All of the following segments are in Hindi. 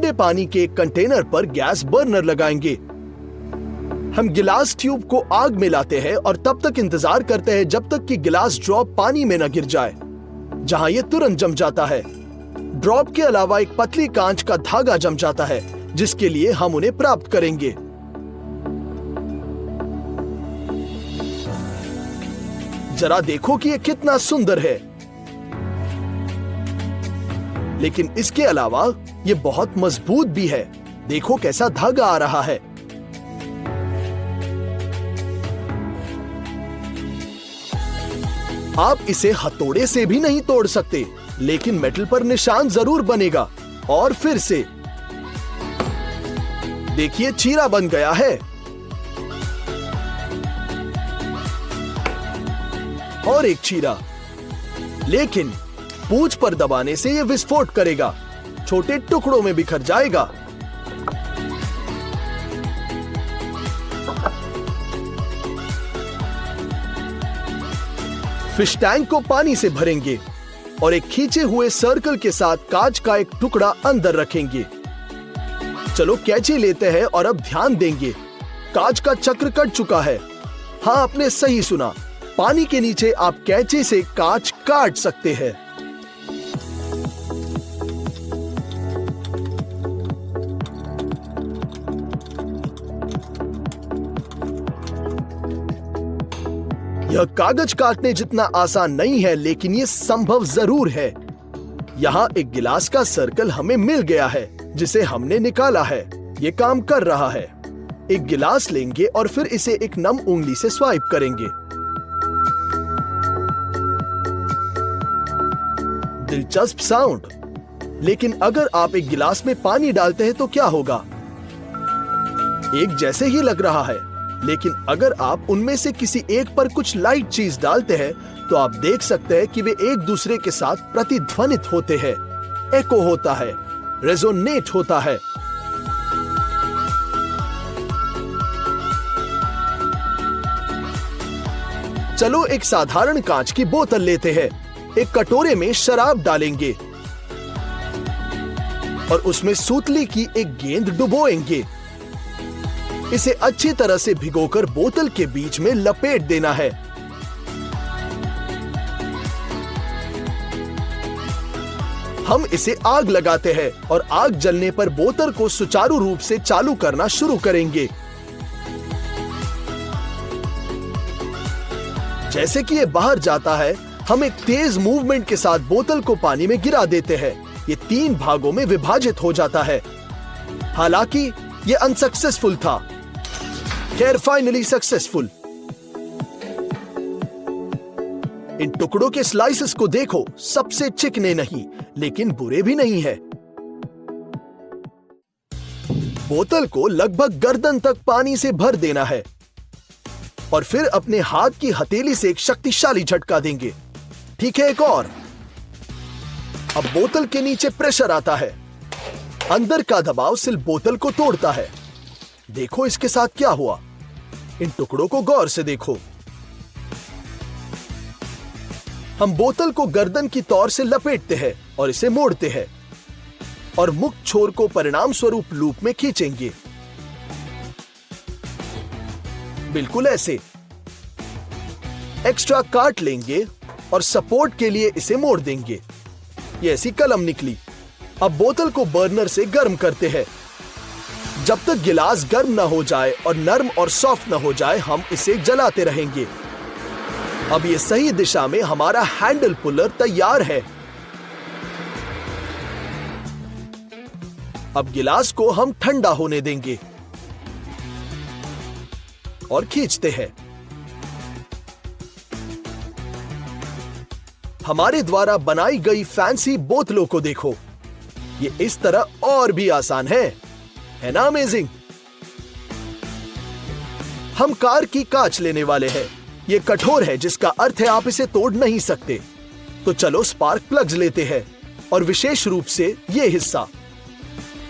ठंडे पानी के एक कंटेनर पर गैस बर्नर लगाएंगे। हम गिलास ट्यूब को आग में लाते हैं और तब तक इंतजार करते हैं जब तक कि गिलास ड्रॉप पानी में न गिर जाए, जहां यह तुरंत जम जाता है। ड्रॉप के अलावा एक पतली कांच का धागा जम जाता है, जिसके लिए हम उन्हें प्राप्त करेंगे। जरा देखो कि यह कितना सुंदर है। लेकिन इसके अलावा यह बहुत मजबूत भी है। देखो कैसा धागा आ रहा है। आप इसे हथौड़े से भी नहीं तोड़ सकते, लेकिन मेटल पर निशान जरूर बनेगा। और फिर से देखिए, चीरा बन गया है। और एक चीरा, लेकिन पूंछ पर दबाने से यह विस्फोट करेगा, छोटे टुकड़ों में बिखर जाएगा। फिश टैंक को पानी से भरेंगे और एक खींचे हुए सर्कल के साथ कांच का एक टुकड़ा अंदर रखेंगे। चलो कैंची लेते हैं और अब ध्यान देंगे। कांच का चक्र कट चुका है। हाँ, आपने सही सुना। पानी के नीचे आप कैंची से कांच काट सकते हैं। यह कागज काटने जितना आसान नहीं है, लेकिन यह संभव जरूर है। यहाँ एक गिलास का सर्कल हमें मिल गया है, जिसे हमने निकाला है। यह काम कर रहा है। एक गिलास लेंगे और फिर इसे एक नम उंगली से स्वाइप करेंगे। दिलचस्प साउंड। लेकिन अगर आप एक गिलास में पानी डालते हैं तो क्या होगा? एक जैसे ही लग रहा है, लेकिन अगर आप उनमें से किसी एक पर कुछ लाइट चीज डालते हैं तो आप देख सकते हैं कि वे एक दूसरे के साथ प्रतिध्वनित होते हैं, एको होता है, रेजोनेट होता है। चलो एक साधारण कांच की बोतल लेते हैं। एक कटोरे में शराब डालेंगे और उसमें सूतली की एक गेंद डुबोएंगे। इसे अच्छी तरह से भिगोकर बोतल के बीच में लपेट देना है। हम इसे आग लगाते हैं और आग जलने पर बोतल को सुचारू रूप से चालू करना शुरू करेंगे। जैसे कि ये बाहर जाता है, हम एक तेज मूवमेंट के साथ बोतल को पानी में गिरा देते हैं। ये 3 भागों में विभाजित हो जाता है। हालांकि ये अनसक्सेसफुल था। खैर, फाइनली सक्सेसफुल। इन टुकड़ों के स्लाइसेस को देखो, सबसे चिकने नहीं, लेकिन बुरे भी नहीं है। बोतल को लगभग गर्दन तक पानी से भर देना है और फिर अपने हाथ की हथेली से एक शक्तिशाली झटका देंगे। ठीक है, एक और। अब बोतल के नीचे प्रेशर आता है। अंदर का दबाव सिल बोतल को तोड़ता है। देखो इसके साथ क्या हुआ। इन टुकड़ों को गौर से देखो। हम बोतल को गर्दन की तौर से लपेटते हैं और इसे मोड़ते हैं और मुक्त छोर को परिणाम स्वरूप लूप में खींचेंगे, बिल्कुल ऐसे। एक्स्ट्रा काट लेंगे और सपोर्ट के लिए इसे मोड़ देंगे। ये ऐसी कलम निकली। अब बोतल को बर्नर से गर्म करते हैं। जब तक गिलास गर्म न हो जाए और नरम और सॉफ्ट न हो जाए, हम इसे जलाते रहेंगे। अब ये सही दिशा में हमारा हैंडल पुलर तैयार है। अब गिलास को हम ठंडा होने देंगे और खींचते हैं। हमारे द्वारा बनाई गई फैंसी बोतलों को देखो। ये इस तरह और भी आसान है ना? अमेजिंग। हम कार की कांच लेने वाले हैं। ये कठोर है, जिसका अर्थ है आप इसे तोड़ नहीं सकते। तो चलो स्पार्क प्लग्स लेते हैं और विशेष रूप से ये हिस्सा,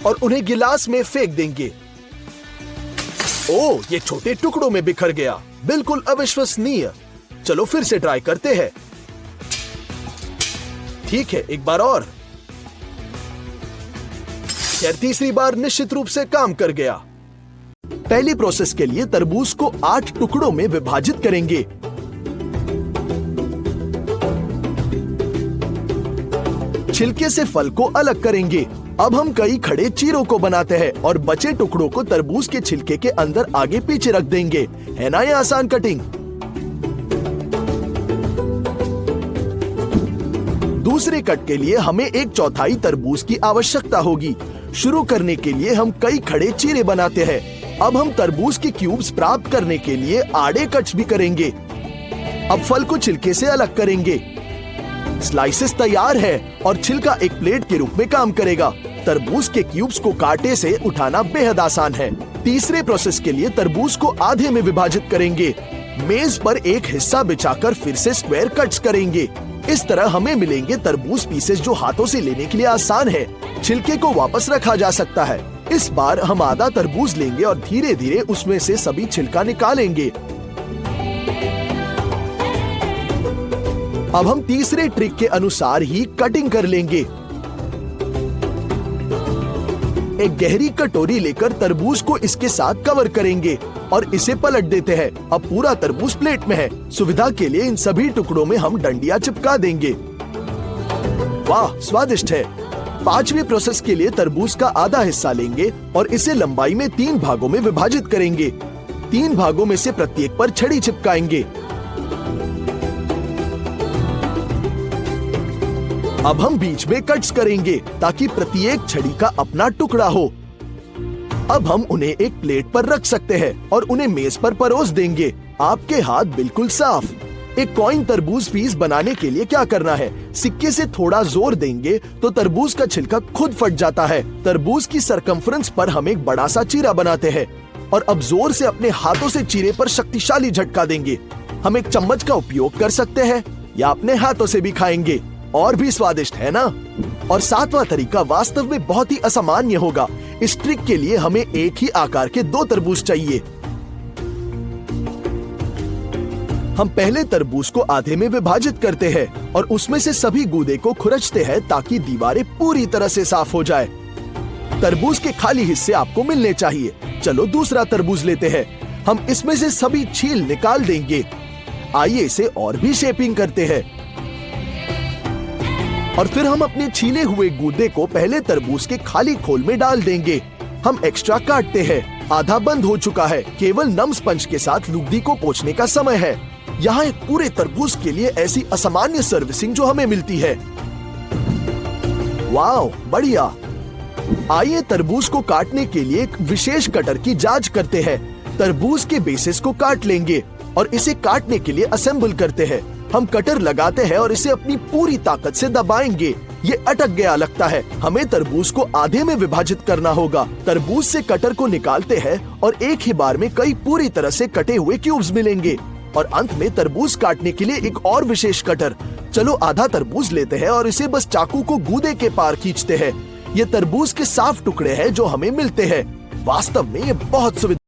और उन्हें गिलास में फेंक देंगे। ओह, ये छोटे टुकड़ों में बिखर गया। बिल्कुल अविश्वसनीय। चलो फिर से ट्राई करते हैं। ठीक है, एक बार और। खैर तीसरी बार निश्चित रूप से काम कर गया। पहली प्रोसेस के लिए तरबूज को 8 टुकड़ों में विभाजित करेंगे। छिलके से फल को अलग करेंगे। अब हम कई खड़े चीरों को बनाते हैं और बचे टुकड़ों को तरबूज के छिलके के अंदर आगे पीछे रख देंगे। है ना ये आसान कटिंग? दूसरे कट के लिए हमें 1/4 तरबूज की आवश्यकता होगी। शुरू करने के लिए हम कई खड़े चीरे बनाते हैं। अब हम तरबूज के क्यूब्स प्राप्त करने के लिए आड़े कट्स भी करेंगे। अब फल को छिलके से अलग करेंगे। स्लाइसेस तैयार है और छिलका एक प्लेट के रूप में काम करेगा। तरबूज के क्यूब्स को कांटे से उठाना बेहद आसान है। तीसरे प्रोसेस के लिए तरबूज को आधे में विभाजित करेंगे। मेज पर एक हिस्सा बिछाकर फिर से स्क्वायर कट्स करेंगे। इस तरह हमें मिलेंगे तरबूज पीसेस जो हाथों से लेने के लिए आसान है। छिलके को वापस रखा जा सकता है। इस बार हम आधा तरबूज लेंगे और धीरे धीरे उसमें से सभी छिलका निकालेंगे। अब हम तीसरे ट्रिक के अनुसार ही कटिंग कर लेंगे। एक गहरी कटोरी लेकर तरबूज को इसके साथ कवर करेंगे और इसे पलट देते हैं। अब पूरा तरबूज प्लेट में है। सुविधा के लिए इन सभी टुकड़ों में हम डंडियां चिपका देंगे। वाह, स्वादिष्ट है। पांचवी प्रोसेस के लिए तरबूज का आधा हिस्सा लेंगे और इसे लंबाई में 3 भागों में विभाजित करेंगे। 3 भागों में से प्रत्येक पर छड़ी चिपकाएंगे। अब हम बीच में कट्स करेंगे ताकि प्रत्येक छड़ी का अपना टुकड़ा हो। अब हम उन्हें एक प्लेट पर रख सकते हैं और उन्हें मेज पर परोस देंगे। आपके हाथ बिल्कुल साफ। एक कॉइन तरबूज पीस बनाने के लिए क्या करना है? सिक्के से थोड़ा जोर देंगे तो तरबूज का छिलका खुद फट जाता है। तरबूज की सरकमफ्रेंस पर हम एक बड़ा सा चीरा बनाते हैं और अब जोर से अपने हाथों से चीरे पर शक्तिशाली झटका देंगे। हम एक चम्मच का उपयोग कर सकते हैं या अपने हाथों से भी खाएंगे, और भी स्वादिष्ट है ना? और 7वां तरीका वास्तव में बहुत ही असामान्य होगा। इस ट्रिक के लिए हमें एक ही आकार के 2 तरबूज चाहिए। हम पहले तरबूज को आधे में विभाजित करते हैं और उसमें से सभी गूदे को खुरचते हैं ताकि दीवारें पूरी तरह से साफ हो जाए। तरबूज के खाली हिस्से आपको मिलने चाहिए। चलो दूसरा तरबूज लेते हैं। हम इसमें से सभी छील निकाल देंगे। आइए इसे और भी शेपिंग करते हैं। और फिर हम अपने छीले हुए गूदे को पहले तरबूज के खाली खोल में डाल देंगे। हम एक्स्ट्रा काटते हैं। आधा बंद हो चुका है। केवल नम स्पंज के साथ लुगदी को पोंछने का समय है। यहाँ एक पूरे तरबूज के लिए ऐसी असामान्य सर्विसिंग जो हमें मिलती है। वाओ, बढ़िया। आइए तरबूज को काटने के लिए एक विशेष कटर की जांच करते हैं। तरबूज के बेसिस को काट लेंगे और इसे काटने के लिए असेंबल करते हैं। हम कटर लगाते हैं और इसे अपनी पूरी ताकत से दबाएंगे। ये अटक गया लगता है। हमें तरबूज को आधे में विभाजित करना होगा। तरबूज से कटर को निकालते हैं और एक ही बार में कई पूरी तरह से कटे हुए क्यूब्स मिलेंगे। और अंत में तरबूज काटने के लिए एक और विशेष कटर। चलो आधा तरबूज लेते हैं और इसे बस चाकू को गूदे के पार खींचते हैं। ये तरबूज के साफ टुकड़े हैं जो हमें मिलते हैं। वास्तव में ये बहुत सुविधा